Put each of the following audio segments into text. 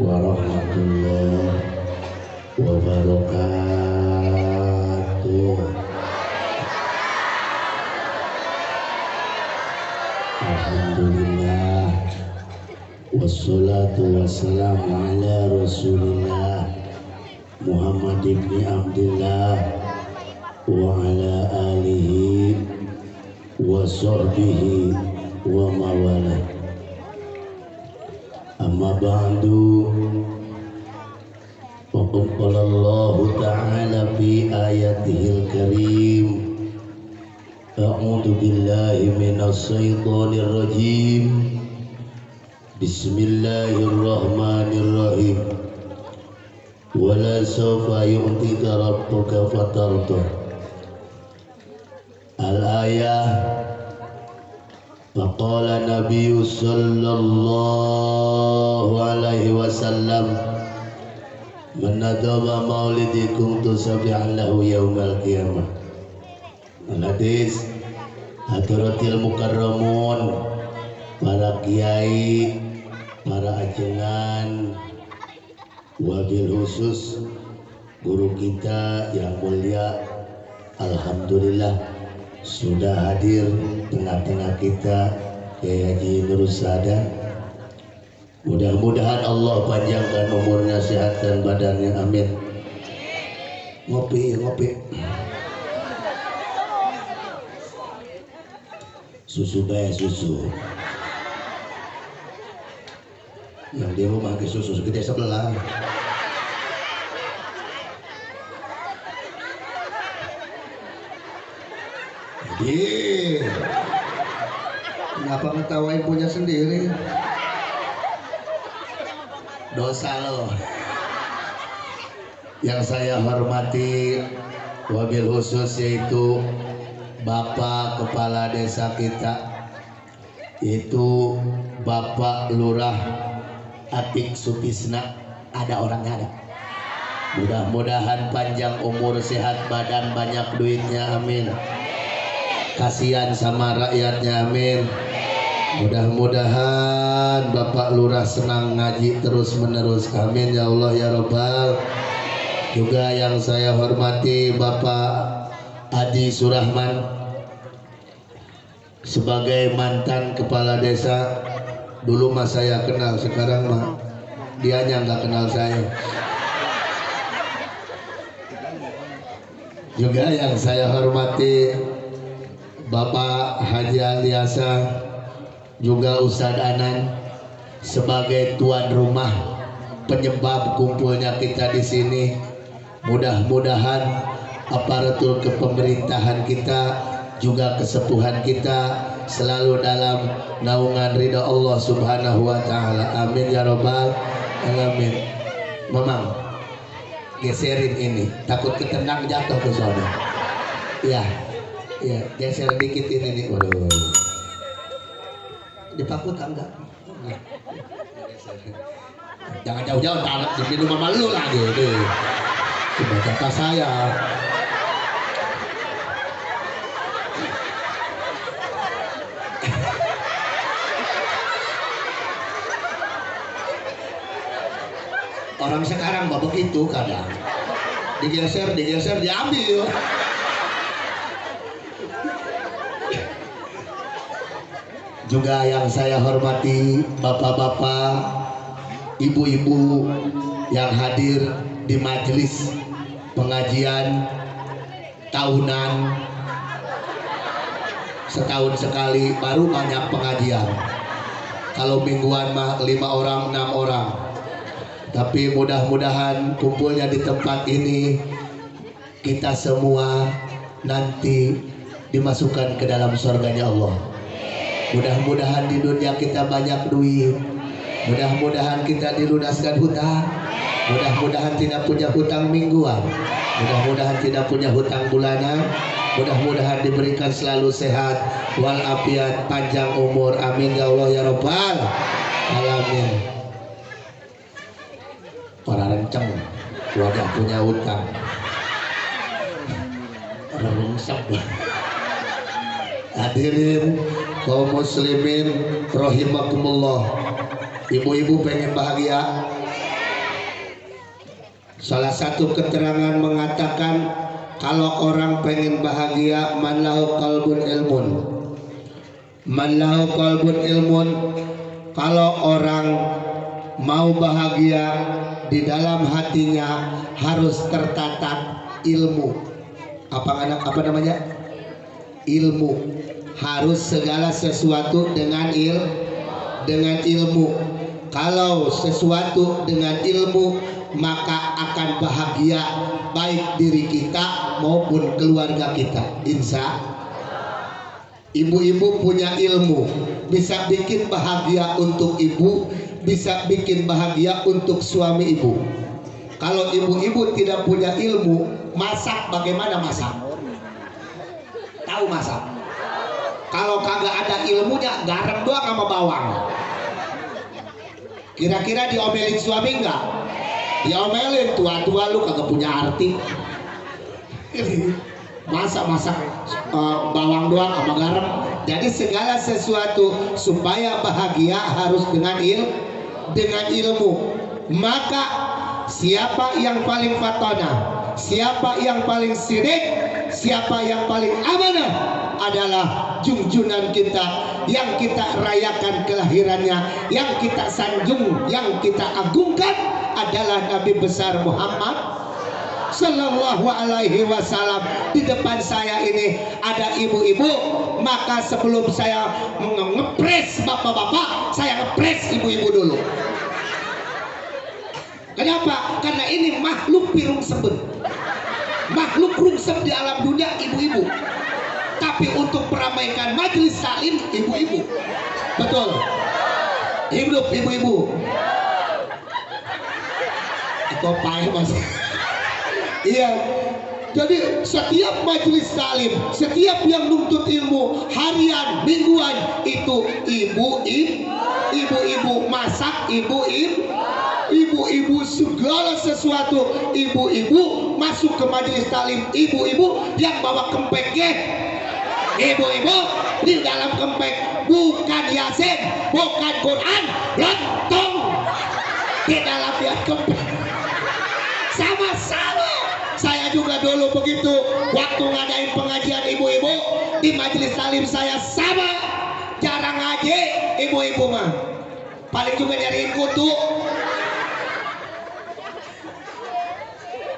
warahmatullahi wabarakatuh. Alhamdulillah wassalatu wassalamu ala rasulillah Muhammad ibn Abdullah wa ala alihi wa sahbihi wa mawala. Amma ba'du, faqad qala Allah ta'ala fi ayatihil karim, a'udzu billahi minas syaitonir rajim, bismillahirrahmanirrahim, wala sawfa yu'tika rabbuka fatardah. Al-ayah. Faqala Nabi sallallahu alaihi wasallam, man nadama maulidikum tusabihan lahu yaumal qiyamah. Hadis Hadratil Mukarramun, para kiai, para ajengan, wabil khusus guru kita yang mulia, alhamdulillah sudah hadir tengah-tengah kita Kiai Haji Nur Sada. Mudah-mudahan Allah panjangkan umurnya, sehatkan badannya, amin. Ngopi susu yang di rumah ke susu segede sebelah. Jadi kenapa ngetawain punya sendiri? Dosa loh. Yang saya hormati wabil khusus yaitu Bapak Kepala Desa kita, yaitu Bapak Lurah Atik Sutisna. Ada orangnya ada. Mudah-mudahan panjang umur, sehat badan, banyak duitnya, amin. Kasihan sama rakyatnya, amin. Mudah-mudahan Bapak Lurah senang ngaji terus menerus, amin ya Allah ya Rabbal. Juga yang saya hormati Bapak Adi Surahman sebagai mantan kepala desa. Dulu mah saya kenal, sekarang mah dianya nggak kenal saya. Juga yang saya hormati Bapak Haji Aliasa, juga Ustadz Anan sebagai tuan rumah penyebab kumpulnya kita di sini. Mudah-mudahan aparatur kepemerintahan kita, juga kesepuhan kita selalu dalam naungan ridha Allah Subhanahu wa taala. Amin ya rabbal alamin. Memang geserin ini, takut ketendang jatuh ke sana. Ya. Ya, geser dikit ini nih. Waduh. Dipakut enggak? Jangan jauh-jauh, tanah di sini mama lu lagi tuh. Coba kata saya. Orang sekarang babak itu kadang digeser, diambil. Juga yang saya hormati bapak-bapak, ibu-ibu yang hadir di majelis pengajian tahunan, setahun sekali baru banyak pengajian. Kalau mingguan mah 5 orang 6 orang. Tapi mudah-mudahan kumpulnya di tempat ini kita semua nanti dimasukkan ke dalam surganya Allah. Mudah-mudahan di dunia kita banyak duit, mudah-mudahan kita dilunaskan hutang, mudah-mudahan tidak punya hutang mingguan, mudah-mudahan tidak punya hutang bulanan, mudah-mudahan diberikan selalu sehat walafiat, panjang umur, amin ya Allah ya Rabbal alamin. Para renceng wajah punya hutang, rungsep. Hadirin kaum muslimin rahimakumullah, ibu-ibu pengen bahagia, Salah satu keterangan mengatakan kalau orang pengen bahagia, man lahu qalbun ilmun. Man lahu qalbun ilmun, kalau orang mau bahagia di dalam hatinya harus tertatap ilmu. Apa namanya? Ilmu. Harus segala sesuatu dengan ilmu. Kalau sesuatu dengan ilmu, maka akan bahagia baik diri kita maupun keluarga kita. Insya ibu-ibu punya ilmu, bisa bikin bahagia untuk ibu, bisa bikin bahagia untuk suami ibu. Kalau ibu-ibu tidak punya ilmu, masak bagaimana masak? Tahu masak? Kalau kagak ada ilmunya, garam doang sama bawang. Kira-kira diomelin suami enggak? Diomelin, tua-tua lu kagak punya arti. Masak bawang doang sama garam. Jadi segala sesuatu supaya bahagia harus dengan ilmu. Maka siapa yang paling fatona, siapa yang paling sirik, siapa yang paling amanah adalah junjunan kita yang kita rayakan kelahirannya, yang kita sanjung, yang kita agungkan adalah Nabi besar Muhammad Sallallahu Alaihi Wasallam. Di depan saya ini ada ibu-ibu, maka sebelum saya ngepres bapak-bapak, saya ngepres ibu-ibu dulu. Kenapa? Karena ini makhluk pirung seben, makhluk rungsep di alam dunia ibu-ibu. Tapi untuk meramaikan majelis salim ibu-ibu, betul? Hidup ibu-ibu. Atau payah mas? Iya. Jadi setiap majelis salim, setiap yang nuntut ilmu harian, mingguan itu ibu-ibu masak, ibu-ibu segala sesuatu, ibu-ibu masuk ke majelis salim, ibu-ibu yang bawa kempeknya, ibu-ibu di dalam kempek bukan Yasin, bukan Quran, lontong di dalam kempek. Sama-sama. Saya juga dulu begitu waktu ngadain pengajian ibu-ibu di majelis salim saya sama, jarang ngaji ibu-ibu mah, paling juga nyariin kutu.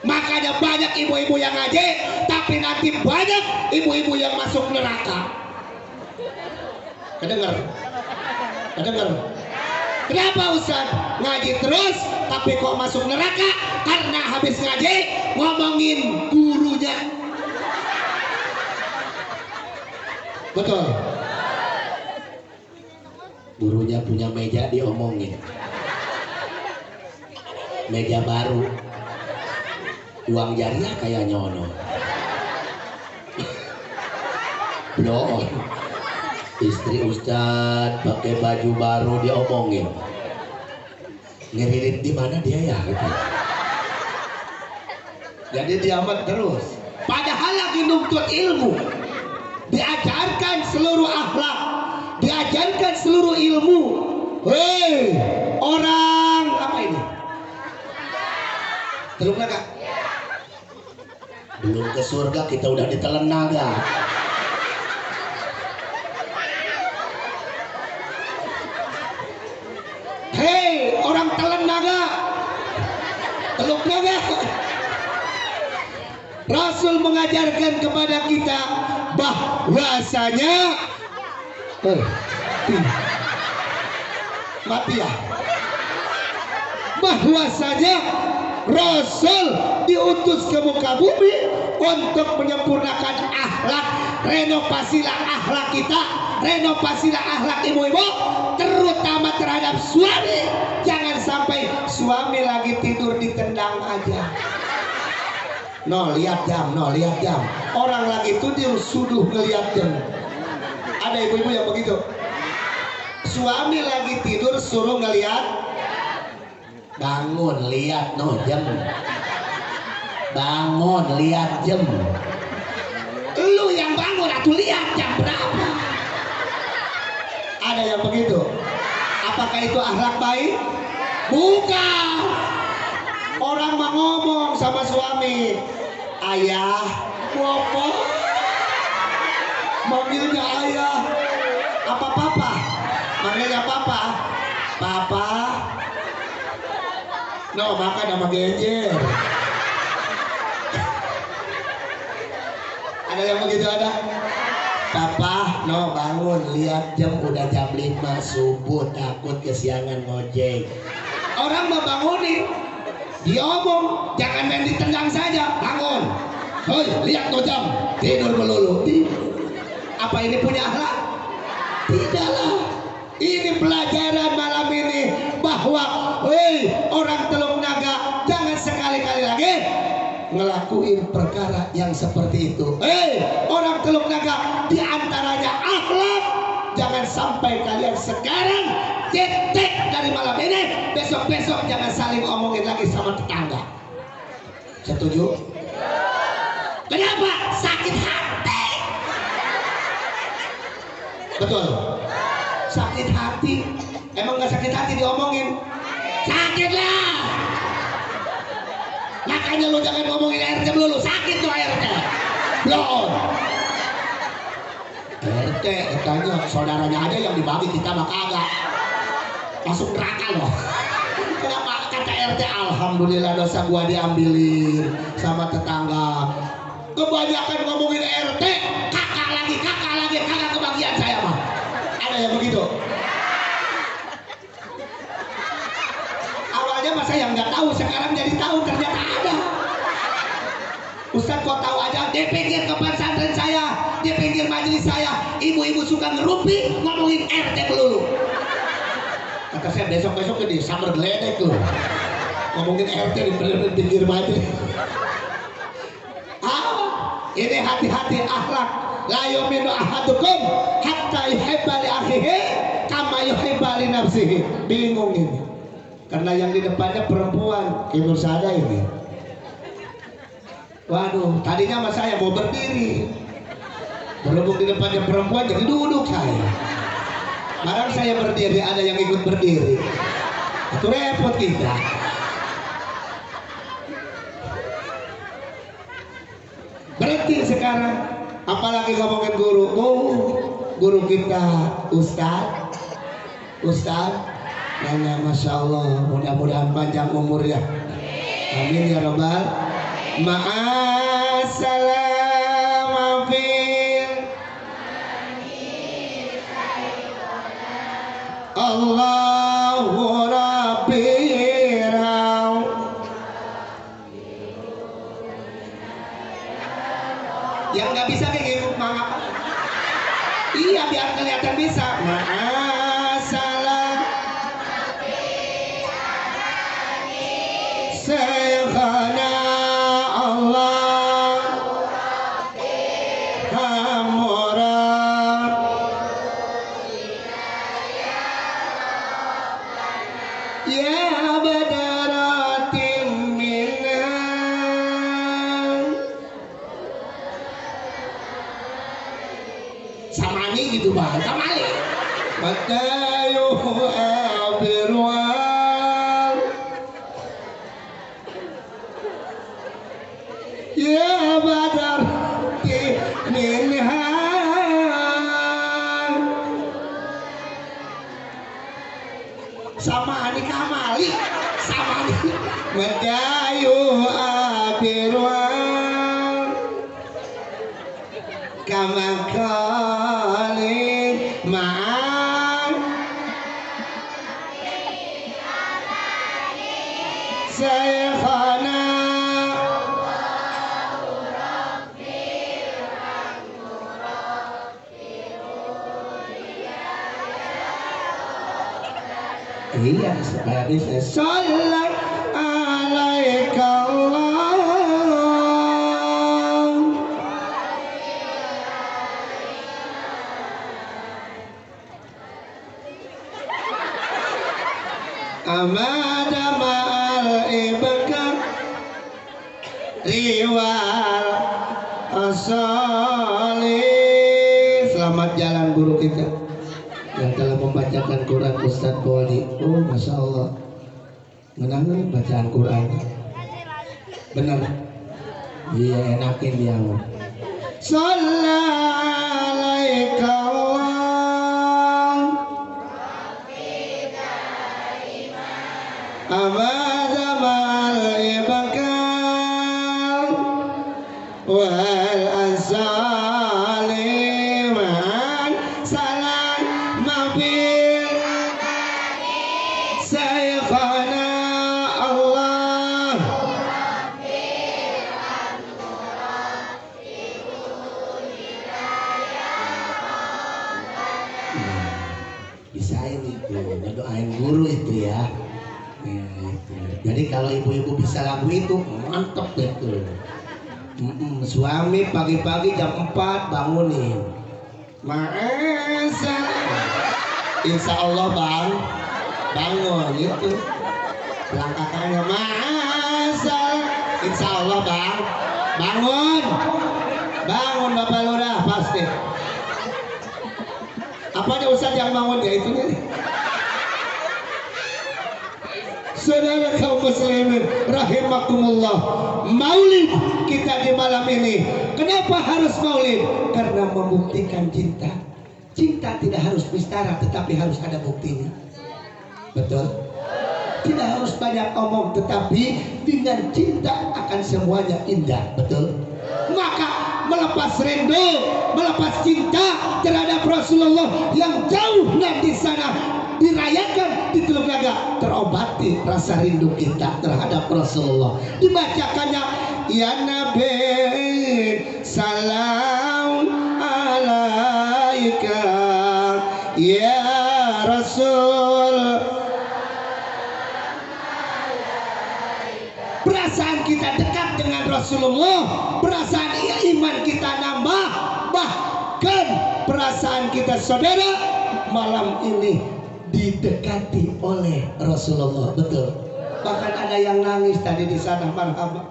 Makanya banyak ibu-ibu yang ngaji, tapi nanti banyak ibu-ibu yang masuk neraka. Kedengar? Kenapa Ustaz? Ngaji terus tapi kok masuk neraka? Karena habis ngaji ngomongin gurunya. Betul. Gurunya punya meja diomongin. Meja baru. Uang jariah kayak nyono. Belum. Istri Ustadz pakai baju baru diomongin. Ngiririt di mana dia ya? Gitu. Jadi diamat terus. Padahal lagi nuntut ilmu, diajarkan seluruh akhlak, diajarkan seluruh ilmu. Hei, orang apa ini? Teluk naga? Belum ke surga kita udah ditelan naga. Hei, orang telan naga, teluk naga. Rasul mengajarkan kepada kita bahwasanya mati ya, bahwasanya Rasul diutus ke muka bumi untuk menyempurnakan akhlak. Renovasilah akhlak kita, renovasilah akhlak ibu-ibu, terutama terhadap suami. Jangan sampai suami lagi tidur ditendang aja. No, lihat jam, orang lagi tidur suduh ngeliat jam. Ada ibu-ibu yang begitu. Suami lagi tidur suruh ngeliat. Bangun, lihat jam. Bangun, lihat jam. Lu yang bangun atau lihat jam berapa? Ada yang begitu. Apakah itu akhlak baik? Bukan. Orang mau ngomong sama suami. Ayah, apa? Manggilnya ayah. Apa papa? Manggilnya papa. Papa. No, makan sama genjer. Ada yang begitu ada? Papa, no bangun, lihat jam udah jam 5 subuh, takut kesiangan ngojek. Orang mau bangunin, diomong, jangan main ditendang saja, bangun. Hoi, lihat no jam, tidur melulu. Apa ini punya akhlak? Tidaklah. Ini pelajaran malam ini bahwa, hei orang Teluk Naga, jangan sekali-kali lagi ngelakuin perkara yang seperti itu. Orang Teluk Naga, diantaranya akhlak. Jangan sampai kalian sekarang titik dari malam ini, besok-besok jangan saling omongin lagi sama tetangga. Setuju? Kenapa? Sakit hati. Betul. Sakit hati. Emang gak sakit hati diomongin? Sakit lah. Makanya lu jangan ngomongin RT dulu, sakit tuh RT. Belum. RT katanya saudaranya aja yang dibagi, kita mah kagak. Masuk neraka loh. Kenapa kata RT? Alhamdulillah dosa gua diambilin sama tetangga. Kebanyakan ngomongin RT, kakak lagi, kakak kebagian saya mah. Ada yang begitu? Awalnya masa yang nggak tahu, sekarang jadi tahu, ternyata ada. Ustadz kok tahu aja? Di pinggir ke pesantren saya, di pinggir majelis saya, ibu-ibu suka ngerupi ngomongin RT melulu. Kata saya besok-besok di summer geledek tuh ngomongin RT di pinggir majelis. Ini hati-hati akhlak. La yu'minu ahadukum hatta yuhibba li akhihi kama yuhibba li nafsihi. Bingung ini. Karena yang di depannya perempuan, Ibu Sada ini. Waduh, tadinya sama saya mau berdiri. Berhubung di depannya perempuan jadi duduk saya. Sekarang saya berdiri, ada yang ikut berdiri. Itu repot kita. Berhenti sekarang. Apalagi ngomongin guru. Guru kita Ustadz Nana, Masya Allah, mudah-mudahan panjang umur ya. Amin ya Rabbal. Ma'assalam fil Allahu Rabbi raw. Yang nggak bisa kayak gitu mangap. Iya, biar kelihatan bisa. Ma'assalam Syekhana Allah Hamurah Ya badaratin minan. Samani gitu bang, kamali matayu abirwan ya badar minhan. Samani kamali, samani matayu abirwan kamakali ma'an Syekhana. Iya, hadisnya Sallallahu alaihi Allah. Amada ma'al ibakar riwal asali. Selamat jalan guru kita yang telah membacakan Quran, Ustadz Kowali. Oh, Masya Allah, menanggung bacaan Quran. Bener. Iya enakin dia. Sallallahu Abadamal ibakal wal azaliman salam mabil saykhana Allah bisa ini tuh ngedoain guru itu ya. Ya, itu. Jadi kalau ibu-ibu bisa lagu itu mantep betul. Suami pagi-pagi jam 4 bangunin. Masa Insya Allah bang bangun gitu. Langkahnya masa Insya Allah bang bangun. Bangun Bapak Lurah pasti. Apanya Ustaz yang bangun ya itunya nih. Saudara kaum muslimin rahimakumullah, maulid kita di malam ini. Kenapa harus maulid? Karena membuktikan cinta. Cinta tidak harus bicara tetapi harus ada buktinya. Betul? Tidak harus banyak omong tetapi dengan cinta akan semuanya indah. Betul? Maka melepas rindu, melepas cinta terhadap Rasulullah yang jauh di sana dirayakan di Teluk Naga, terobati rasa rindu kita terhadap Rasulullah. Dibacakannya ya Nabi salam alaika ya Rasul. Perasaan kita dekat dengan Rasulullah, perasaan iman kita nambah, bahkan perasaan kita saudara malam ini didekati oleh Rasulullah. Betul. Bahkan ada yang nangis tadi di sana. Marhaba.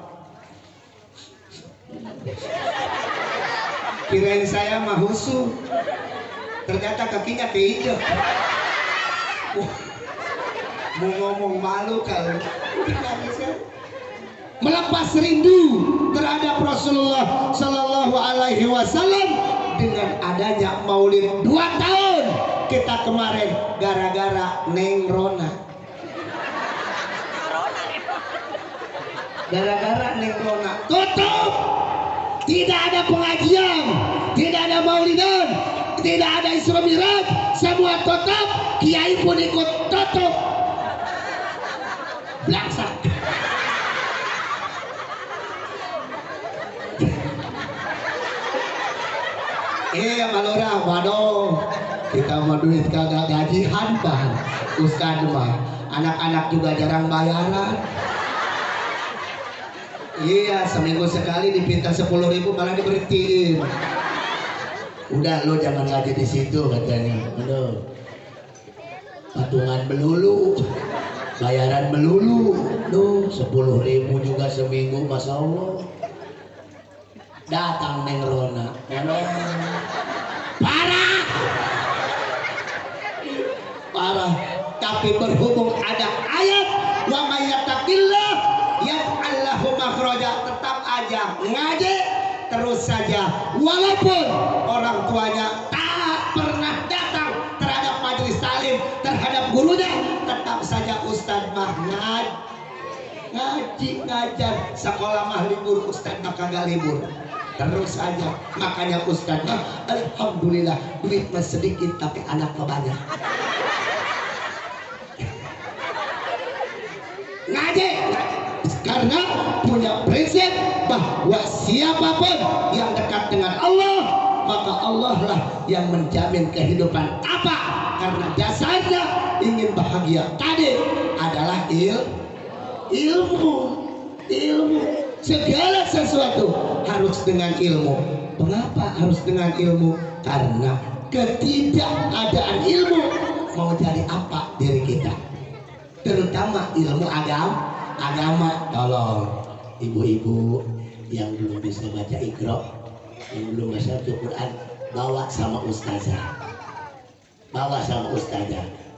Kirain saya mah husu, ternyata kakinya keinjek. Mau ngomong malu kalau melepas rindu terhadap Rasulullah Sallallahu Alaihi Wasallam dengan adanya maulid 2 tahun kita kemarin gara-gara Neng Rona. Gara-gara Neng Rona tutup, tidak ada pengajian, tidak ada maulidan, tidak ada Isra Miraj, semua tutup, kiai pun ikut tutup. Blaksak. Malora, waduh, kita mau duit kagak gajian bahan. Ustadz mah, anak-anak juga jarang bayaran. Iya, seminggu sekali dipinta 10.000 malah diberhentiin. Udah lo jangan ngaji di situ katanya. Aduh, patungan melulu, bayaran melulu. Duh, 10.000 juga seminggu, masya Allah. Datang Neng Rona, parah. Tapi berhubung ada ayat wa may yattaqillah yaj'al lahu makhraja, tetap aja ngaji terus saja walaupun orang tuanya tak pernah datang terhadap majelis talim, terhadap gurunya, tetap saja Ustadz mah ngaji ngajar. Sekolah mah libur, Ustadz mah kagak libur. Terus saja. Makanya Ustadz alhamdulillah duit mah sedikit tapi anak mah banyak. Ngaji karena punya prinsip bahwa siapapun yang dekat dengan Allah, maka Allah lah yang menjamin kehidupan. Apa? Karena dasarnya ingin bahagia tadi adalah ilmu. Segala sesuatu harus dengan ilmu. Mengapa harus dengan ilmu? Karena ketidakadaan ilmu mau jadi apa diri kita, terutama ilmu agama. Tolong ibu-ibu yang belum bisa baca Iqra, yang belum bisa baca Quran, bawa sama ustazah,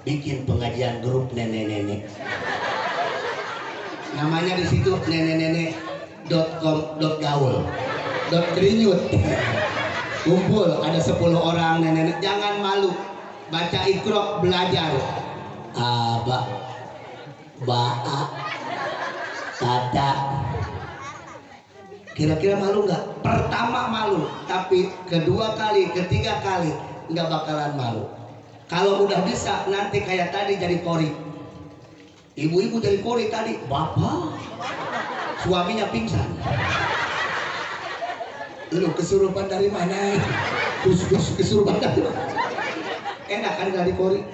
bikin pengajian grup nenek-nenek. Namanya di situ nenek-nenek .com.gaul .grinyut. Kumpul ada 10 orang nenek-nenek, jangan malu, baca Iqra, belajar aba baa tata. Kira-kira malu nggak? Pertama malu, tapi kedua kali, ketiga kali nggak bakalan malu. Kalau udah bisa nanti kayak tadi jadi kori. Ibu-ibu jadi kori tadi, bapak suaminya pingsan. Lu kesurupan dari mana? Kesurupan dari mana? Enak kan dari kori?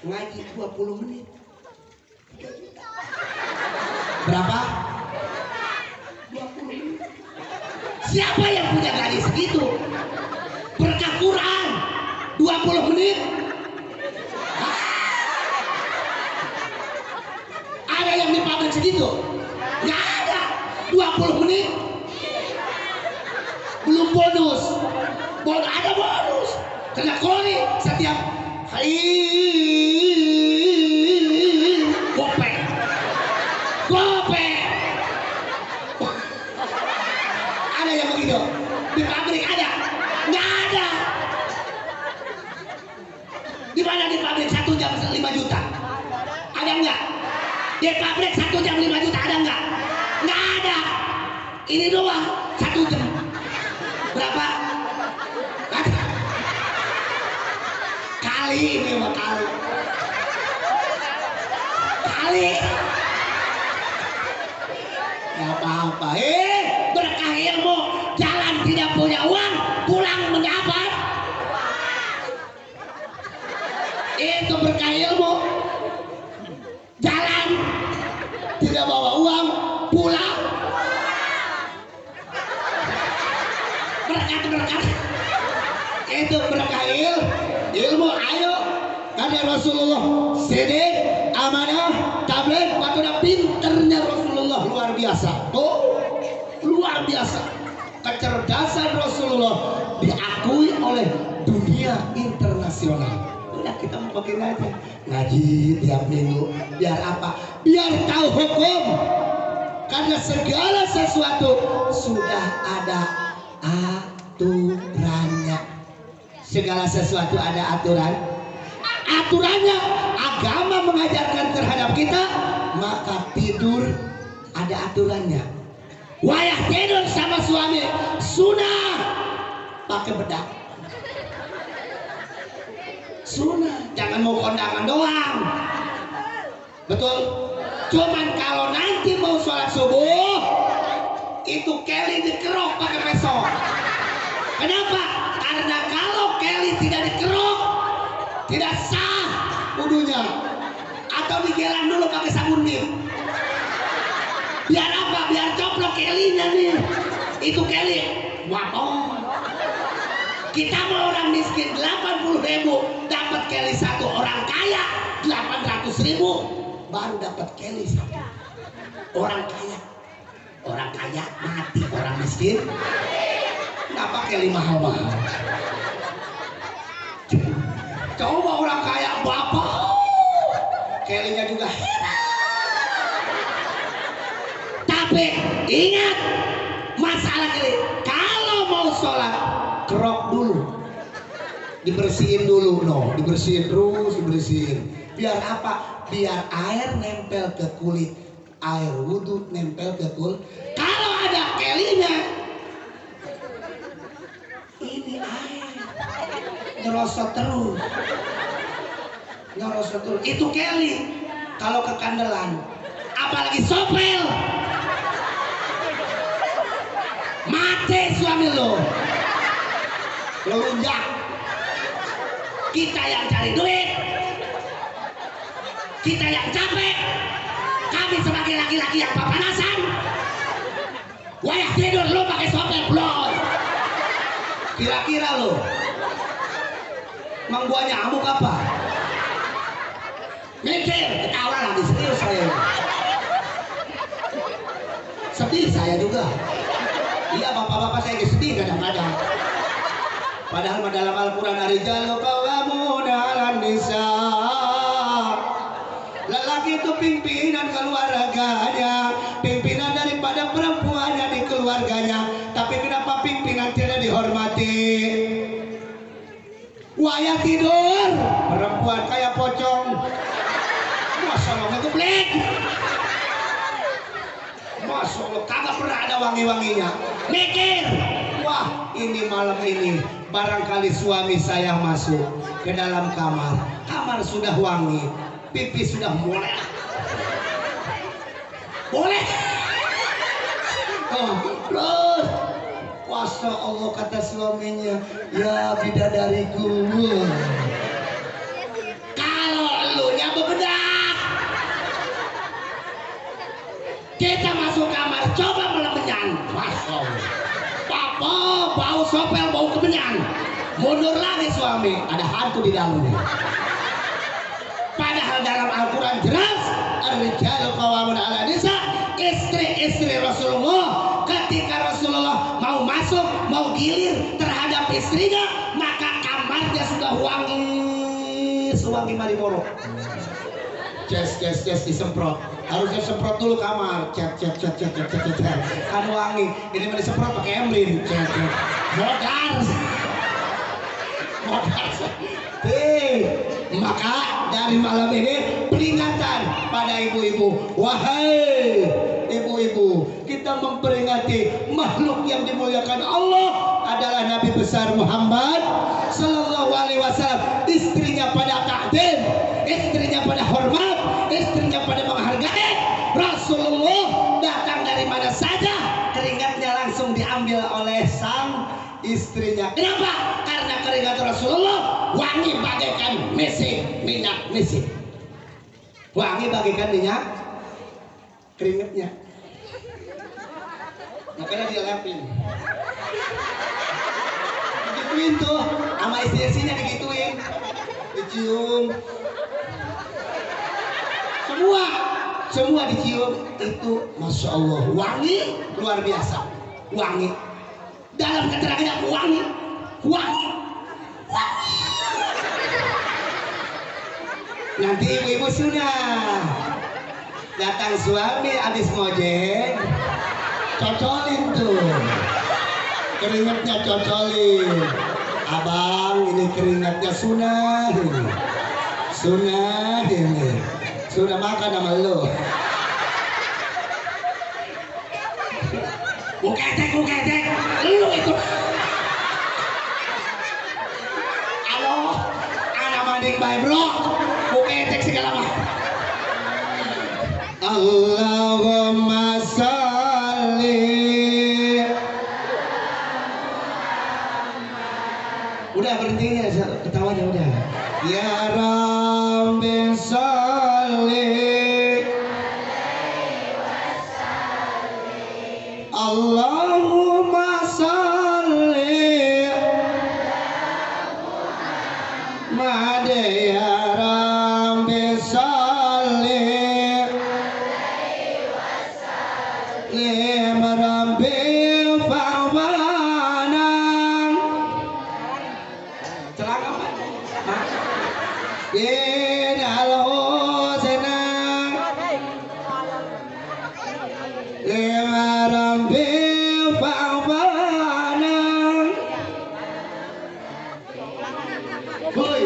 Ngaji 20 menit. Berapa? 20 menit. Siapa yang punya gaji segitu? Berkah Quran 20 menit. Ada yang di pabrik segitu? Nggak ada. 20 menit. Belum bonus. Ada bonus. Kena kori setiap hari. Gope. Ada yang begitu? Di pabrik ada? Nggak ada. Di mana di pabrik 1 jam 5 juta? Ada nggak? Di pabrik 1 jam 5 juta ada nggak? Nggak ada. Ini doang 1 jam. Berapa? Kali ini mah kali. Nggak apa-apa. Berkah ilmu. Jalan tidak punya uang, pulang mendapat. Itu berkah ilmu. Jalan tidak bawa uang, pulang berkat. Itu berkah ilmu. Ayo, ada Rasulullah sidik, amanah, tabligh, patuh, pinternya Rasulullah luar biasa. Luar biasa. Kecerdasan Rasulullah diakui oleh dunia internasional. Udah, kita mau pakai ngaji tiap minggu. Biar apa? Biar tahu hukum. Karena segala sesuatu sudah ada aturannya. Segala sesuatu ada aturannya. Agama mengajarkan terhadap kita, maka tidur ada aturannya. Wayah tidur sama suami sunnah pakai bedak. Sunnah, jangan mau kondangan doang. Betul? Cuman kalau nanti mau sholat subuh, itu Kelly dikerok pakai peso. Kenapa? Karena kalau Kelly tidak dikerok, tidak sah wudunya. Atau digelang dulu pakai sabun nih. Biar apa? Biar coplok Kelly-nya nih. Itu Kelly. Wah, kita mau orang miskin 80.000, dapat Kelly 1. Orang kaya 800.000, baru dapat Kelly 1. Orang kaya mati, orang miskin kenapa Kelly mahal-mahal? Coba orang kaya bapak, Kelly-nya juga hebat. Tapi ingat masalah Kelly, kalau mau sholat kerok dulu, dibersihin dulu, dibersihin terus, dibersihin. Biar apa? Biar air nempel ke kulit, air wudhu nempel ke kulit. Kalau ada Kelly-nya, ini air ngerosot terus. Itu Kelly. Kalau kekandelan, apalagi sopel, mati suami lo. Lunjak. Kita yang cari duit, kita yang capek, kami sebagai laki-laki yang papanasan, wayah tidur lo pakai sopel bloy. Kira-kira lo mang gua nyamuk apa? Mikir, ketawa lagi, serius saya. Sedih saya juga. Iya, bapak-bapak saya sedih kadang-kadang. Padahal dalam Al-Quran ar-rijalu qawwamuna 'alan nisa. Lelaki itu pimpinan keluarganya, pimpinan daripada ayah tidur, perempuan kayak pocong. Masya Allah ngegeblek. Masya Allah kagak pernah ada wangi-wanginya. Mikir, wah ini malam ini barangkali suami saya masuk ke dalam kamar. Kamar sudah wangi, pipi sudah boleh. Oh, terus Masya Allah kata suaminya, ya bidadariku, kalau lu nya bebedak, kita masuk kamar coba melemenyan. Masya Allah, papa bau sopel bau kemenyan. Mundur lagi suami, ada hantu di dalamnya. Padahal dalam Al-Quran jelas, ar-rijalu qawwamun 'ala nisa, istri-istri Rasulullah ketika Rasulullah mau masuk, mau gilir terhadap istrinya, maka kamarnya sudah wangi, sewangi Mariboro. Ces disemprot. Harusnya semprot dulu kamar. Cet. Kan wangi. Ini mau disemprot pakai emrin. Cet. Modar. Maka dari malam ini peringatan pada ibu-ibu. Wahai ibu-ibu, kita memperingati makhluk yang dimuliakan Allah adalah Nabi besar Muhammad Sallallahu Alaihi Wasallam. Istrinya pada takdim, istrinya pada hormat, istrinya pada menghargai. Rasulullah datang dari mana saja, keringatnya langsung diambil oleh sang istrinya. Kenapa? Karena keringat Rasulullah wangi bagaikan minyak misik. Wangi bagaikan minyak keringatnya. Makanya dia lapin. Digituin tuh, sama istri-istrinya digituin, dicium. Semua dicium itu, masya Allah, wangi luar biasa, wangi. Dalam keterangannya wangi. Nanti ibu-ibu sudah datang suami habis ngojek, cocolin tuh keringatnya, cocolin. Abang ini keringatnya sunah ini sudah makan sama lo. Buketek lu itu. Halo, anak manding baik bro, buketek segala macam. Allahumma sholli. Udah berhentinya, ketawanya udah. Ya Rabbi sholli. Allahumma sholli Muhammad ya Rabbi sholli lim Rabbi fa'wana. Celaka in al-husna lim Rabbi fa'wana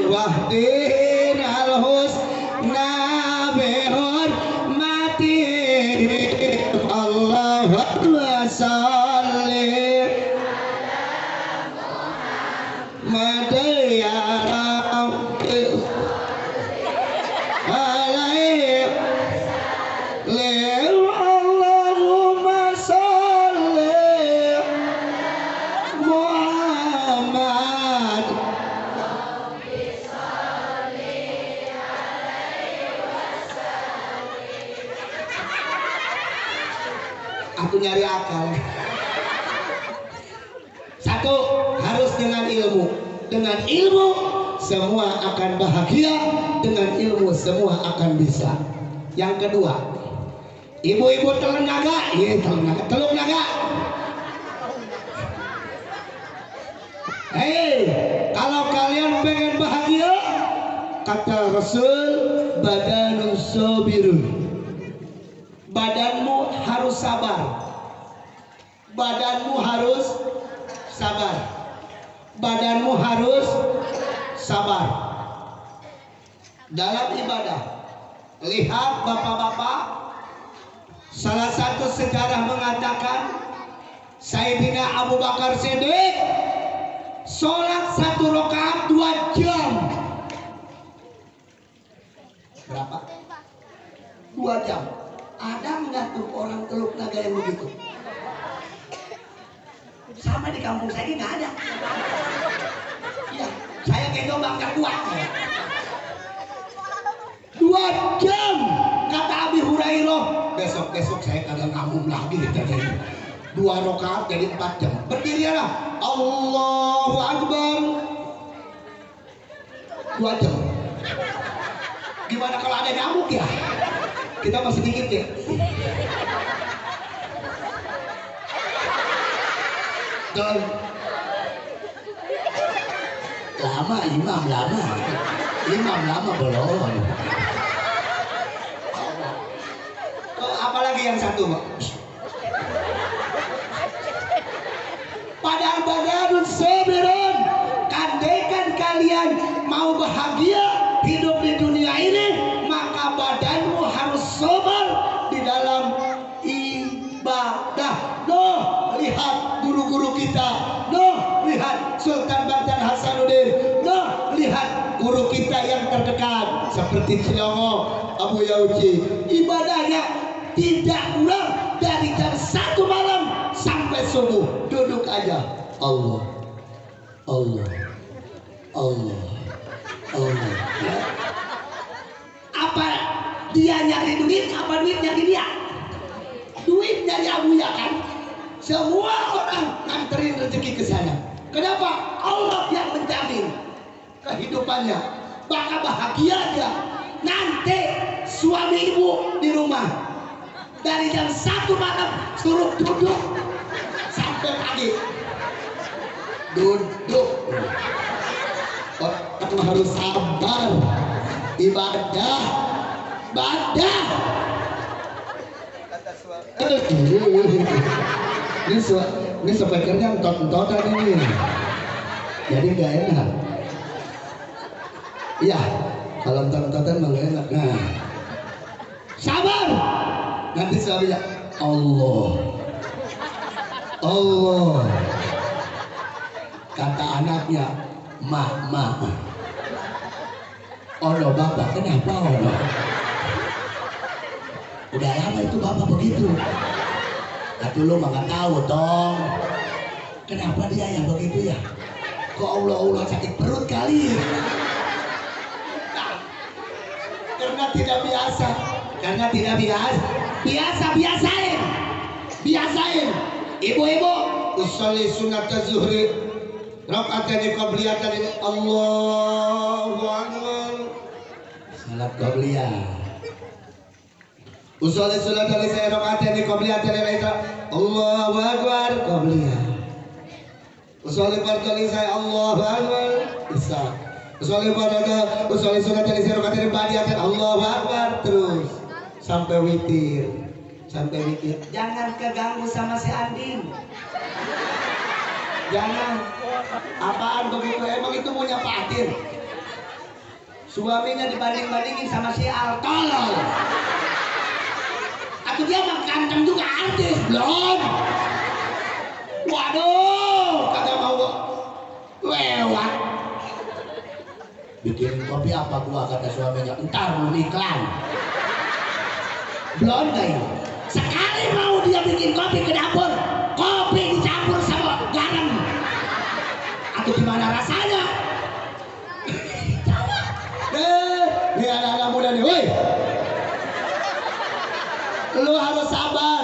wahdin al-husna bihurmati Allahumma sholli Muhammad ya Rabbi alaihi Allahumma sholli Muhammad. Aku nyari akal. Satu, harus dengan ilmu. Dengan ilmu semua akan bahagia, dengan ilmu semua akan bisa. Yang kedua, ibu-ibu telur naga, telur naga. Hei, kalau kalian pengen bahagia, kata Rasul, badanun sabirun. Badanmu harus sabar. Badanmu harus sabar. Badanmu harus sabar dalam ibadah. Lihat bapak-bapak, salah satu sejarah mengatakan Sayyidina Abu Bakar Siddiq sholat 1 rakaat 2 jam. Berapa? 2 jam. Ada nggak tuh orang Teluk Naga yang begitu? Sama di kampung saya nggak ada. Ya, saya kayak Jombang nggak kuat. 2 jam kata Abi Hurairah. Besok saya kagak ngambung lagi tadi. 2 rakaat jadi 4 jam. Berdirilah Allahu Akbar 2 jam. Gimana kalau ada nyamuk ya? Kita masih dikit ya. Dan lama imam lama belum. Apalagi yang satu, Pak? Padahal badanun sabirun, kandaikan kalian mau bahagia hidup di dunia ini, maka badanmu harus sabar di dalam ibadah. Noh, lihat guru-guru kita. Noh, lihat Sultan Baghdad Hasanuddin. Noh, lihat guru kita yang terdekat seperti Cilongo Abu Yauji. Ibadahnya tidak kurang dari jam 1 malam sampai subuh, duduk aja. Allah, Allah, Allah, Allah. Ya. Apa dia nyari duit? Apa duit nyari dia? Duit nyari Abuya kan? Semua orang nganterin rezeki ke sana. Kenapa? Allah yang menjamin kehidupannya. Maka bahagia dia. Nanti suami ibu di rumah dari jam 1 malam suruh duduk sampai pagi. Duduk. Orang harus sabar. Ibadah. Ini speakernya entot-entotan ini. Jadi gak enak. Iya, kalau entot-entotan mah gak enak. Nah, sabar. Nanti suaminya Allah, Allah. Kata anaknya, mak. Ono bapak, kenapa ono? Udah lama itu bapak begitu. Atuh lu mah gak tahu dong. Kenapa dia yang begitu ya? Kok Allah sakit perut kali? Nah, karena tidak biasa. Biasain. Ibu-ibu, usolli sunat zuhri rakaatani qabliyatan Allahu Akbar. Salat qabliyah. Usolli sunat rakaatani qabliyatan Allahu Akbar qabliyah. Usolli fardhu saya Allahu Akbar bisa. Usolli sunat rakaatani ba'diyatan Allahu Akbar terus sampai witir. Jangan keganggu sama si Andin. Jangan. Apaan begitu? Emang itu punya Pak Adin? Suaminya dibanding-bandingin sama si Al. Tolol. Aku dia mah ganteng juga artis belum. Waduh, kagak mau lewat. Bikin kopi apa gua, kata suaminya. Entar lu iklan. Belum kayak. Sekali mau dia bikin kopi ke dapur, kopi dicampur sama garam. Atau gimana rasanya? Ini anak-anak muda nih, woi. Lu harus sabar.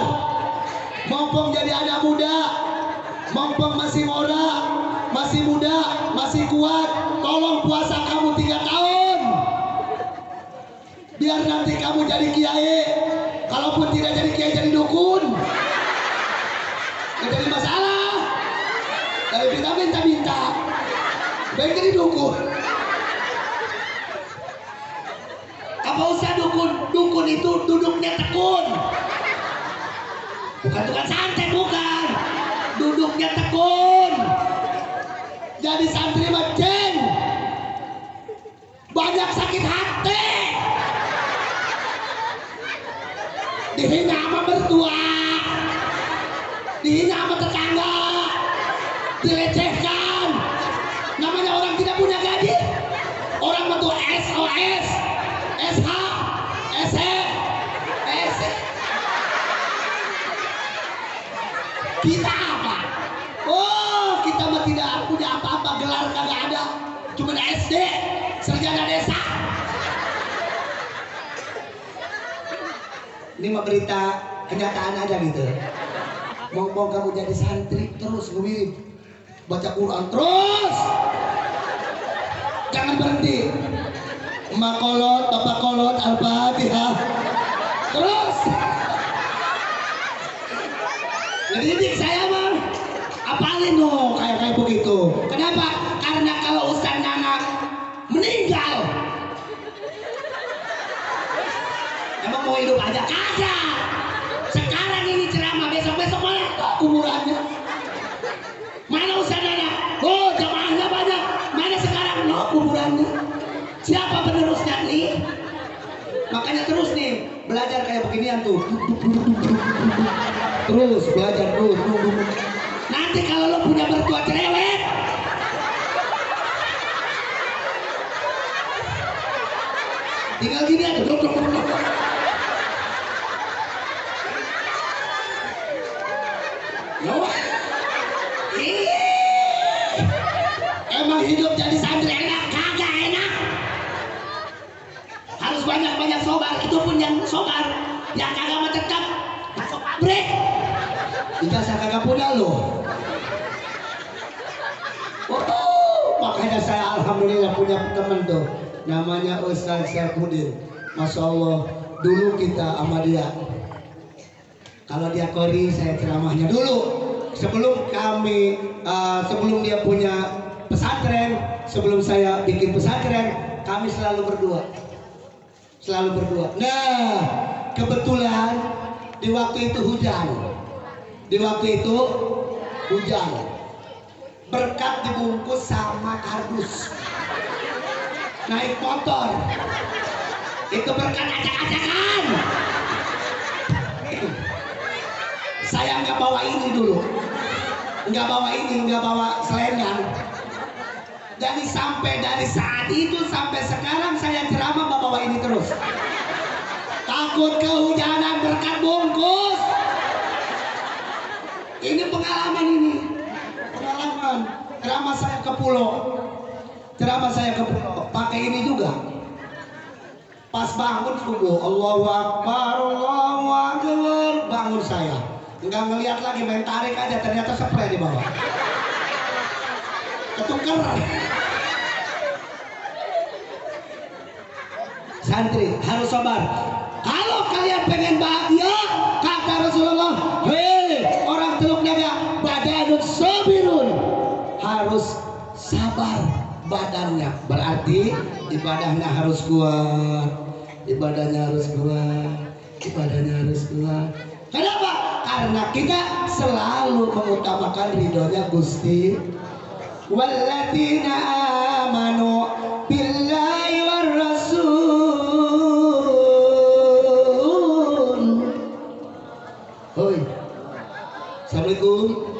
Mumpung jadi anak muda, mumpung masih muda, masih kuat. Tolong puasa kamu 3 tahun. Biar nanti kamu jadi kiai. Kalaupun tidak jadi kiai, jadi dukun. Gak jadi masalah. Tapi kita minta. Baik jadi dukun. Apa usah dukun? Dukun itu duduknya tekun. Bukan tukang santet, bukan. Duduknya tekun. Jadi santri macen. sakit hati. Dihina sama mertua, dihina sama tetangga, dilecehkan. Namanya orang tidak punya gaji. Orang bentuk SOS, SH, SE, SE. Kita apa? Oh, kita mah tidak punya apa-apa, gelar kagak ada. Cuma SD, sarjana desa. Ini mah berita kenyataan aja gitu. Mau kamu jadi santri terus ngewirid, baca Quran terus, jangan berhenti. Emak kolot, bapak kolot, Al-Fatihah terus. Ngedidik saya mah apalin dong kayak begitu. Kenapa? Karena kalau Ustaz Nana meninggal, emang mau hidup aja kagak. Sekarang ini ceramah, besok mana kuburannya? Mana Ustaz Nana? Oh, jamaahnya banyak. Mana sekarang? No, kuburannya. Siapa penerusnya nih? Makanya terus nih belajar kayak beginian tuh. Terus belajar terus. Nanti kalau lo punya mertua cerewet, tinggal gini aja. Emang hidup jadi santri enak? Kagak enak. Harus banyak-banyak sobar. Itu pun yang sobar, yang kagak mau tetap masuk pabrik. Ijazah kagak punya loh. Makanya saya alhamdulillah punya teman tuh, namanya Ustaz Syafudin. Masya Allah, dulu kita sama dia. Kalau dia kori, saya ceramahnya dulu. Sebelum kami, sebelum dia punya pesantren, sebelum saya bikin pesantren, kami selalu berdua. Nah, kebetulan di waktu itu hujan. Berkat dibungkus sama kardus. Naik motor. Itu berkat acak-acakan. Saya nggak bawa ini dulu. Nggak bawa selendang. Jadi sampai dari saat itu sampai sekarang saya ceramah bawa ini terus. Takut kehujanan berkat bungkus. Ini pengalaman ceramah saya ke pulau, pakai ini juga. Pas bangun subuh, Allahu Akbar, bangun saya. Enggak ngelihat lagi, main tarik aja, ternyata spray di bawah. Ketuker. Santri harus sabar. Kalau kalian pengen bahagia, kata Rasulullah, hei orang Teluk Naga, badanun sabirun, harus sabar badannya. Berarti ibadahnya harus kuat. Kenapa? Karena kita selalu mengutamakan ridhonya Gusti. Walladzina amanu billahi war rasul. Hoi. Assalamualaikum.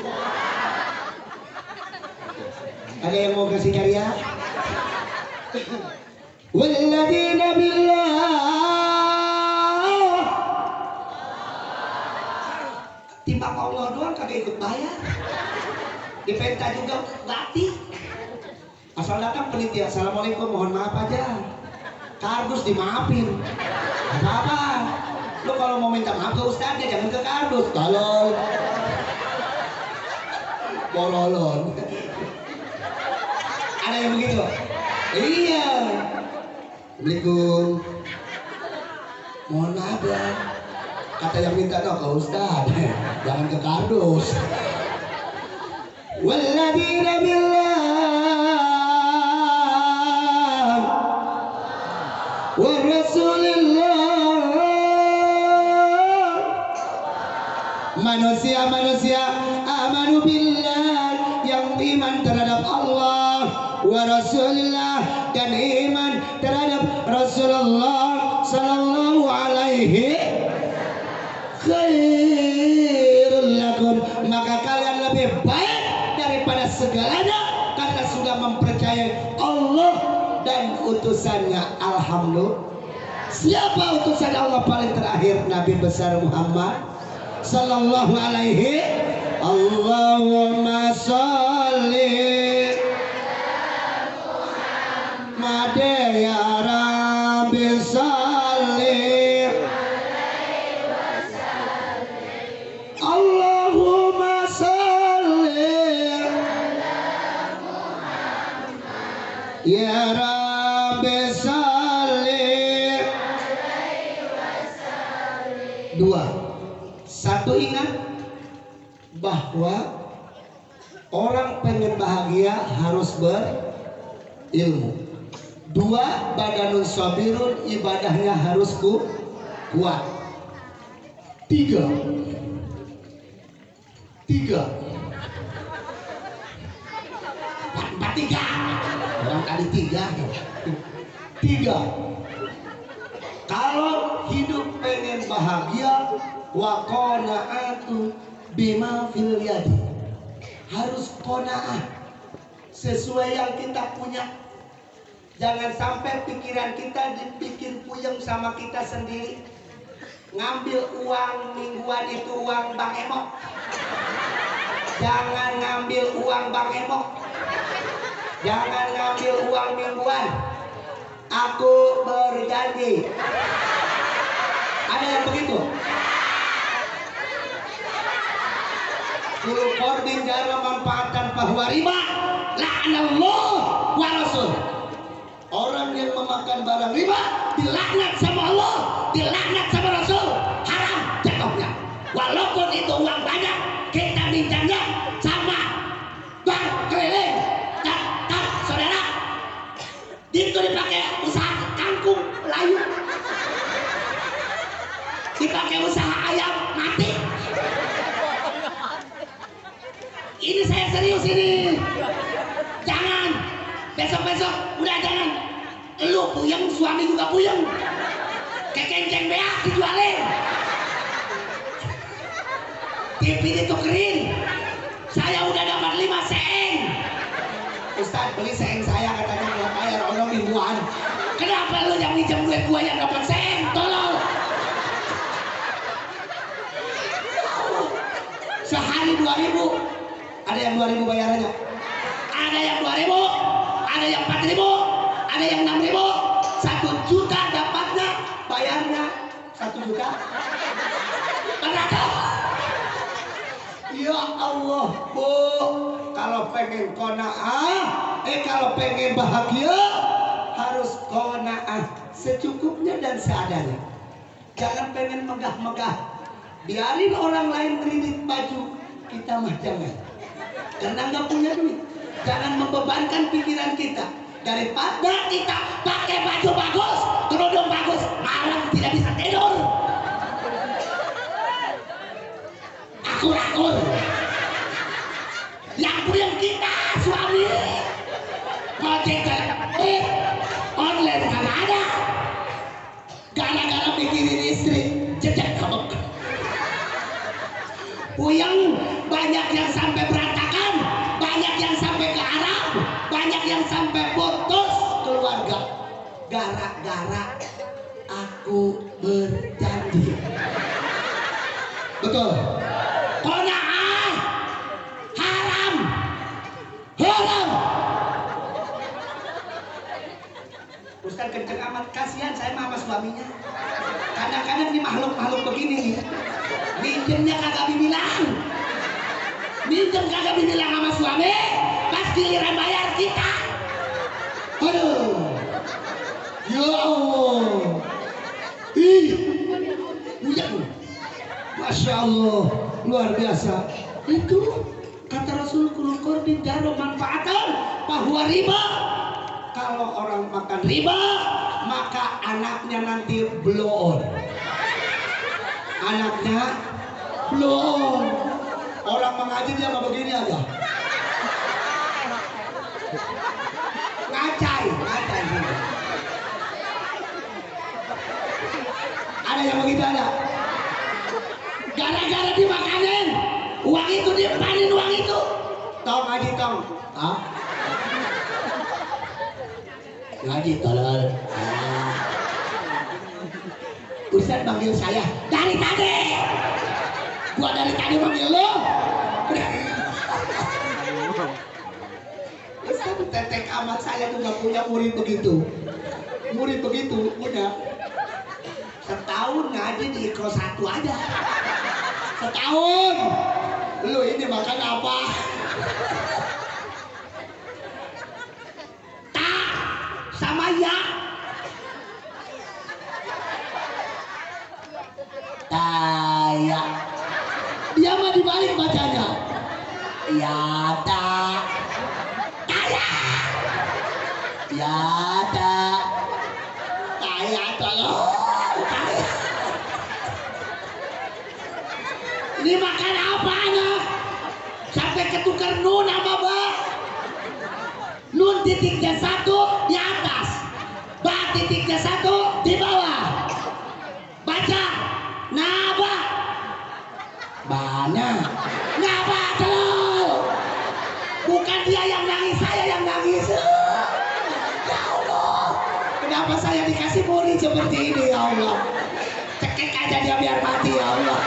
Ada yang mau kasih karya? Walladzina billah. Timbang Allah doang kagak ikut bayar. Dipenta juga gratis. Asal datang penitia, assalamualaikum, mohon maaf aja. Kardus dimaafin. Apa? Lu kalau mau minta maaf ke ustadznya jangan ke kardus. Tolol. Borolon. Ada yang begitu? Iya. Assalamualaikum. Mohon maaf ya. Kata yang minta no ke ustadz, jangan ke kardus. Walladzina billah wa rasulillah. Manusia amanu billah, yang iman terhadap Allah, wa rasulillah, dan iman terhadap Rasulullah sallallahu alaihi khairul lakum, maka kalian lebih baik daripada segalanya karena sudah mempercayai Allah dan utusannya. Alhamdulillah. Siapa utusan Allah paling terakhir? Nabi besar Muhammad sallallahu alaihi. Allahumma sholli Muhammad ya Rabbi sholli Allahumma sholli ya Rabbi sholli. Dua, satu, ingat bahwa orang pengen bahagia harus berilmu. Dua, badanun sabirun, ibadahnya harus kuat. Tiga, orang kali tiga. Kalau hidup pengen bahagia, wa qanaatu bima fil yadi, harus qanaah sesuai yang kita punya. Jangan sampai pikiran kita dibikin puyeng sama kita sendiri. Ngambil uang mingguan itu uang Bang Emok. Jangan ngambil uang Bang Emok. Jangan ngambil uang mingguan. Aku berjanji. Ada yang begitu? Kullu qardin jara manfaatan fahuwa riba, la'anallah wa rasul. Orang yang memakan barang riba dilaknat sama Allah, dilaknat sama Rasul, haram jatuhnya. Walaupun itu uang banyak, kita minjamnya sama bank keliling. Saudara, itu dipakai usaha kangkung layu, dipakai usaha ayam mati. Ini saya serius ini. Jangan besok-besok udah jangan. Lu puyeng, suami juga puyeng. Kekengkeng beak dijualin. TV ditukerin. Saya udah dapat 5 seeng. Ustaz beli seeng saya, katanya nggak bayar orang mingguan. Kenapa lu yang minjem duit gua yang dapat seeng? Tolong. Sehari 2.000. Ada yang 2.000 bayarannya. Ada yang 2.000. Ada yang 4.000. Ada yang 6.000. 1 juta dapatnya, bayarnya 1 juta. Berapa? Ya Allah, Bu, kalau pengen qanaah, kalau pengen bahagia harus qanaah, secukupnya dan seadanya. Jangan pengen megah-megah. Biarin orang lain kredit baju, kita mah jangan. Karena nggak punya duit. Jangan membebankan pikiran kita. Daripada kita pakai baju bagus, kerudung bagus, malam tidak bisa tidur. Akur-akur. Yang punya kita suami. Ngojek gak dapat, online gak ada. Gara-gara mikirin istri, jejak kabuk. Puyeng, banyak yang sampai berantakan, banyak yang sampai ke Arab, banyak yang sampai putus keluarga. Gara-gara aku berjanji. Betul. Qanaah haram. Haram. Ustaz kenceng amat, kasihan saya sama suaminya. Kadang-kadang di makhluk-makhluk begini nih, minjemnya kagak dibilang. Minjem kagak dibilang sama suami, pas giliran bayar kita. Aduh. Ya Allah. Ih. Masya Allah, luar biasa. Itu kata Rasul, kullu qardin jaro manfaatan bahwa riba. Kalau orang makan riba, maka anaknya nanti blow on. Anaknya blow on. Orang mengaji dia mau begini aja. ngacai. Ada yang begitu ada. Gara-gara dimakanin, uang itu dipanin uang itu. Tong ngaji tong. Hah? Ngaji tolol. Ustaz manggil saya dari tadi. Gua dari tadi manggil lo. Ustaz tetek amat saya tuh gak punya murid begitu. Murid begitu udah. Setahun ngaji di kelas 1 aja. Setahun. Lu ini makan apa? Ta sama ya. Taya. Dia mah dibalik bacanya. Ya ta. Taya. Ya ta. Taya tolong. Ini makan apa anak? Sampai ketukar nun sama ba. Nun titiknya 1 di atas, ba titiknya 1 di bawah. Baca naba. Mana? Naba telur. Bukan dia yang nangis, saya yang nangis. Ya Allah, kenapa saya dikasih murid seperti ini ya Allah? Cekek aja dia biar mati ya Allah.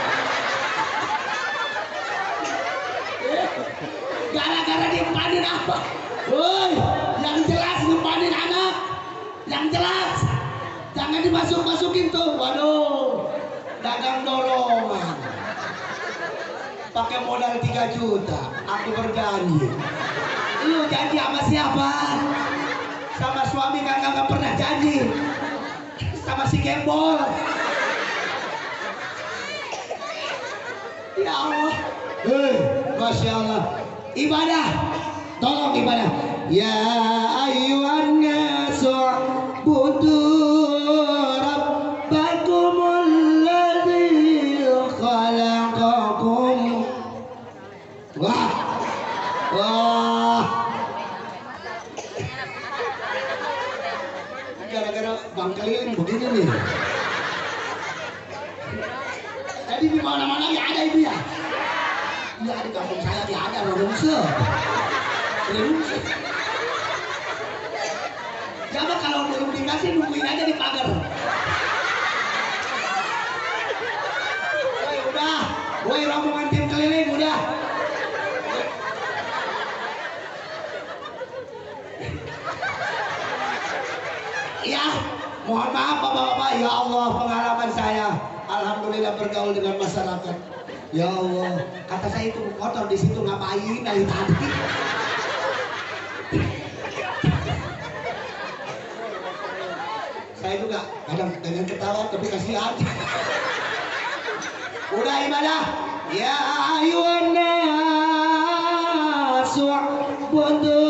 Gara-gara dimpanin apa? Woi, yang jelas dimpanin anak, yang jelas, jangan dimasuk-masukin tuh. Waduh, dagang dorongan, pakai modal 3 juta. Aku berjanji. Lu janji sama siapa? Sama suami kagak pernah janji. Sama si gembol. Ya Allah. Masya Allah. Ibadah, tolong ibadah. Ya ayyuhan nasu budu rabbakumul ladzi khalaqakum. Wah. Gara-gara Bang Keliling begini nih. Tadi di mana-mana ya ada itu ya. Iya di kampung saya dia ada Rungse. Coba kalau belum dikasih nungguin aja di pagar. Woi udah, woi rombongan tim keliling udah. Iya, mohon maaf bapak-bapak. Ya Allah, pengalaman saya, alhamdulillah bergaul dengan masyarakat. Ya Allah, kata saya itu motor di situ ngapain dari tadi? Saya juga kadang dengan ketawa tapi kasihan. Udah ibadah. Ya ayuhan nasu budu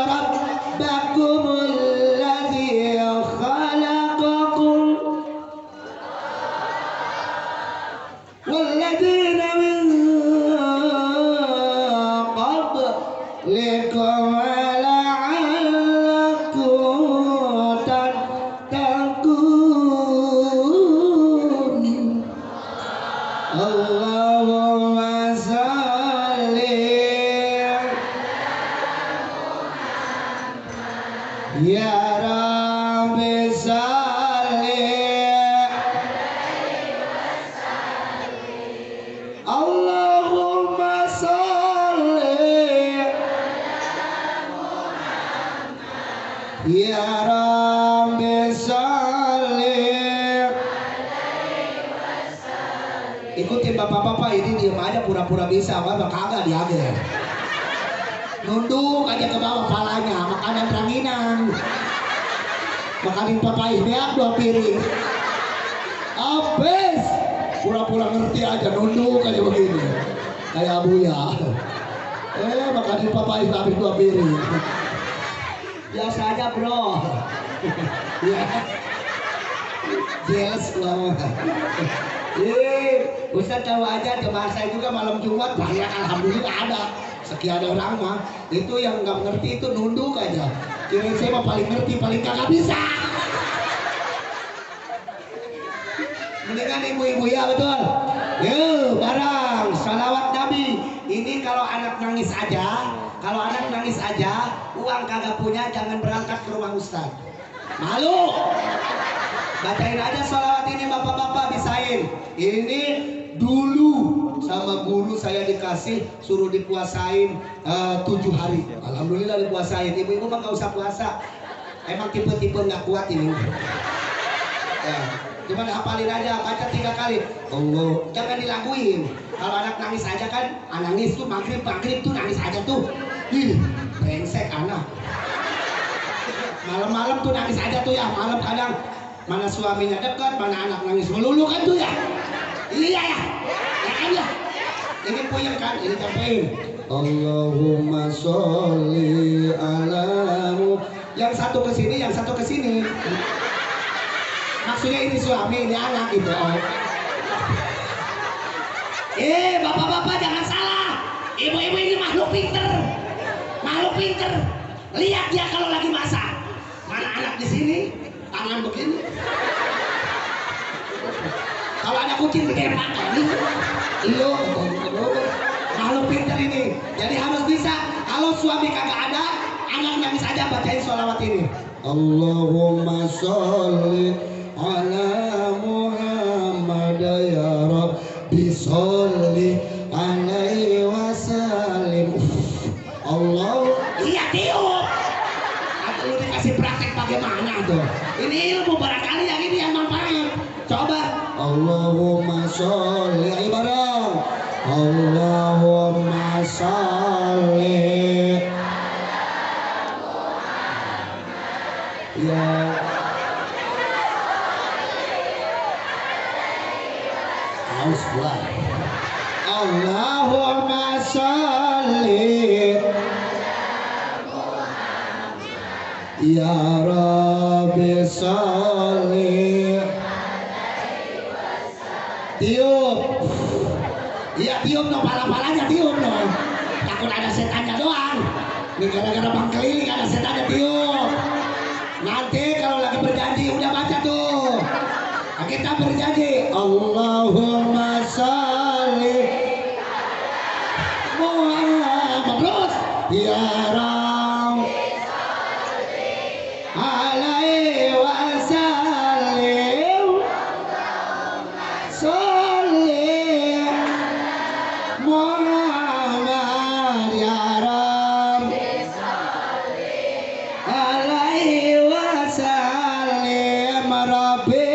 rabbakumul ladzi khalaqakum والذين من قبلكم لعلكم تتقون اللهم صل يا رب صل Allahumma salli ya Rabbi salli. Ikutin bapak-bapak ini diem aja pura-pura bisa, apa kagak diambil. Nunduk aja ke bawah palanya, makanan ranginan. Makanin papai beak 2 piring. Habis. Pura-pura ngerti aja, nunduk aja begini kayak Abuya. Makanin papai habis 2 piring. Biasa aja bro. Ya. Jelas banget. Ustaz tahu aja jemaah saya juga malam Jumat banyak alhamdulillah ada. Sekian orang mah itu yang nggak ngerti itu nunduk aja. Kirain saya mah paling ngerti, paling kagak bisa. Mendingan ibu-ibu ya betul. Yuk barang salawat Nabi. Ini kalau anak nangis aja, uang kagak punya jangan berangkat ke rumah Ustaz. Malu. Bacain aja salawat ini bapak-bapak bisain. Ini dulu sama guru saya dikasih suruh dipuasain 7 hari. Alhamdulillah dipuasain. Ibu-ibu mah gak usah puasa. Emang tipe-tipe nggak kuat ini. Ya. Cuman hafalin aja, baca 3 kali. Allah, jangan dilaguin. Kalau anak nangis aja kan, nangis tuh maghrib tuh nangis aja tuh. Ih, brengsek anak. Malam-malam tuh nangis aja tuh ya, malam kadang mana suaminya dekat, mana anak nangis melulu kan tuh ya. Iya ya, ya kan ya. Ini puyeng kan, ini campain. Allahumma sholli ala. Yang satu ke sini, yang satu ke sini. Maksudnya ini suami, ini anak gitu. Oh. Bapak-bapak jangan salah. Ibu-ibu ini makhluk pinter. Lihat dia kalau lagi masak. Mana anak di sini, tangan begini. Kalau ada kucing begini pakai ini. Iyo, makhluk pinter ini. Jadi harus bisa. Kalau suami kagak ada, anak nangis aja bacain sholawat ini. Allahumma sholli ala Muhammad ya Rabbi sholli alaihi wasallim. Allah. Iya tiup. Atau lu dikasih praktek bagaimana tuh? Ini ilmu barangkali yang ini yang manfaat. Coba. Allahumma sholli ayo bareng. Allahumma sholli ya haus buat. Allahumma sholli ya Rabbi sholli. Tiup. Iya tiup dong, pala-palanya tiup dong. Takut ada setannya doang. Ini gara-gara bang keliling ada setannya tiup. Nanti kalau lagi berjanji udah baca tuh. Nah, kita berjanji Allahumma sholli Muhammad terus ya Rabbi alaihi wasallim. Sholli Muhammad ya Rabbi alaihi wasallim. Rabbi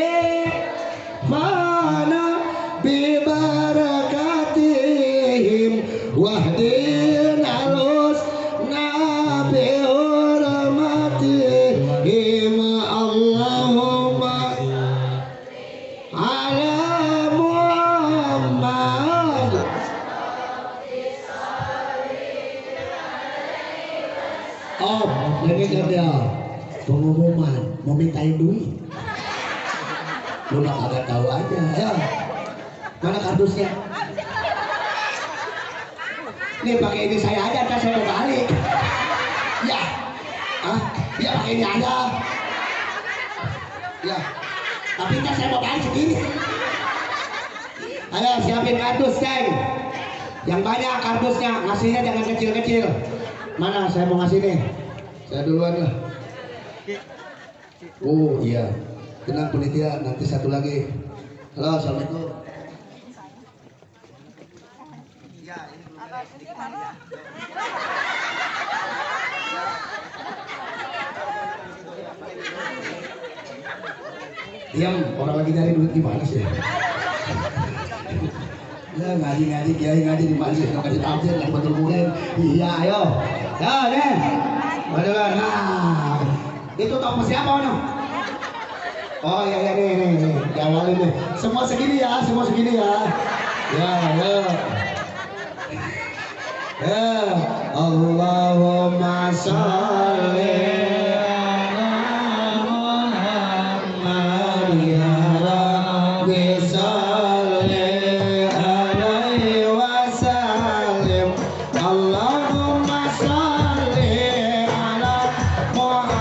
fana bi barakatihim wahdina husna bi hurmatihim. Allahumma ala Muhammad. Oh, ini kan dia pengumuman mau mintain duit. Lu mah kagak tahu aja. Ya. Mana kardusnya? Nih pakai ini saya aja, ntar saya mau balik. Ya. Ah, ya pakai ini aja. Ya. Tapi ntar saya mau balik sendiri. Ayo siapin kardus, Ceng. Yang banyak kardusnya, ngasihnya jangan kecil-kecil. Mana saya mau ngasih nih? Saya duluan lah. Oh iya. Tenang penitia, nanti satu lagi. Halo, assalamualaikum. Diam, orang lagi nyari duit gimana sih? Ya ngaji kiai ngaji di masjid nggak kasih tafsir nggak betul murid. Iya ayo, ya deh, benar. Nah, itu topos siapa ono? Oh iya nih, diawalin nih. Semua segini ya. Ya, Allahumma sholli ala Muhammad ya Rabbi sholli alaihi wasallim. Allahumma sholli ala Muhammad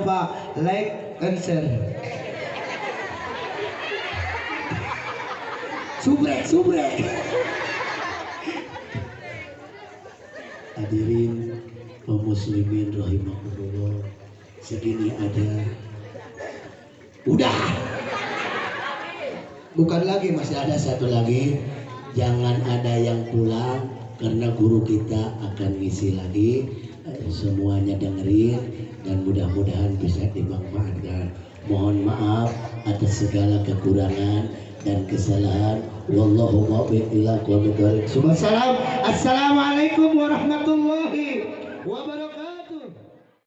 lupa like and share. Subrek. Hadirin kaum muslimin rahimakumullah, segini ada. Udah. Bukan lagi, masih ada satu lagi. Jangan ada yang pulang karena guru kita akan ngisi lagi. Semuanya dengerin dan mudah-mudahan bisa dimanfaatkan. Mohon maaf atas segala kekurangan dan kesalahan. Wallahu muwaffiq ila aqwamit thoriq. Assalamualaikum warahmatullahi wabarakatuh.